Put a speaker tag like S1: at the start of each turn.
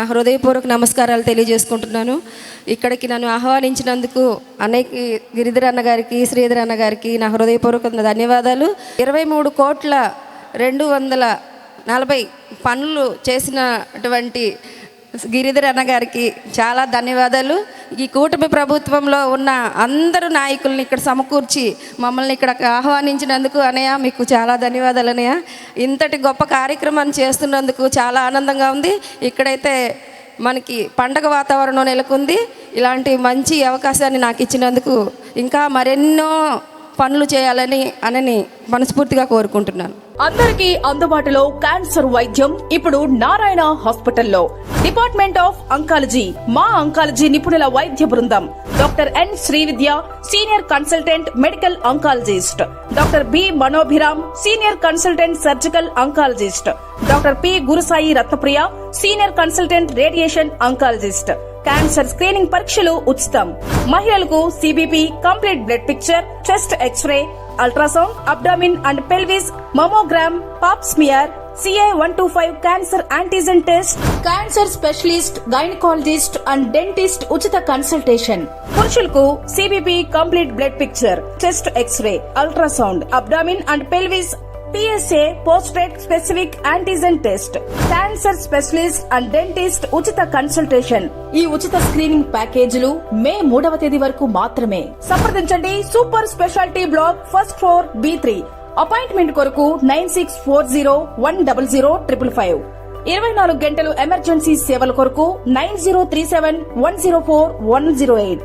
S1: నా హృదయపూర్వక నమస్కారాలు తెలియజేసుకుంటున్నాను. ఇక్కడికి నన్ను ఆహ్వానించినందుకు గిరిధర్ అన్న గారికి, శ్రీధర్ అన్న గారికి నా హృదయపూర్వక ధన్యవాదాలు. 23,240 పనులు చేసినటువంటి గిరిధర్ అన్న గారికి చాలా ధన్యవాదాలు. ఈ కూటమి ప్రభుత్వంలో ఉన్న అందరు నాయకుల్ని ఇక్కడ సమకూర్చి మమ్మల్ని ఇక్కడ ఆహ్వానించినందుకు అన్నయ్య మీకు చాలా ధన్యవాదాలు అన్నయ్య. ఇంతటి గొప్ప కార్యక్రమాన్ని చేస్తున్నందుకు చాలా ఆనందంగా ఉంది. ఇక్కడైతే మనకి పండగ వాతావరణం నెలకొంది. ఇలాంటి మంచి అవకాశాన్ని నాకు ఇచ్చినందుకు ఇంకా మరెన్నో పనులు చేయాలని మనస్ఫూర్తిగా కోరుకుంటున్నాను.
S2: అందరికీ అందుబాటులో క్యాన్సర్ వైద్యం ఇప్పుడు నారాయణ హాస్పిటల్లో. డిపార్ట్మెంట్ ఆఫ్ అంకాలజీ, మా అంకాలజీ నిపుణుల వైద్య బృందం. Doctor N Srividya, senior consultant medical oncologist. Doctor B Manobhiram, senior consultant surgical oncologist. Doctor P Gurusai Ratnapriya, senior consultant radiation oncologist. Cancer screening పరీక్షలు ఉచితం. మహిళలకు CBP, complete blood picture, chest X-ray, ultrasound, abdomen and pelvis, mammogram, pap smear, CA-125 cancer antigen test, cancer specialist, gynaecologist and dentist ఉచిత consultation. పురుషులకు CBP, complete blood picture, chest X-ray, ultrasound, abdomen and pelvis, PSA పోస్ట్రేట్ specific antigen test, cancer specialist and dentist ఉచిత consultation. ఈ ఉచిత screening ప్యాకేజీలు మే 3వ తేదీ వరకు మాత్రమే. సంప్రదించండి super speciality block, first floor, B3. Appointment కొరకు 9640100555. 24 గంటలు ఎమర్జెన్సీ సేవల కొరకు 9037104108.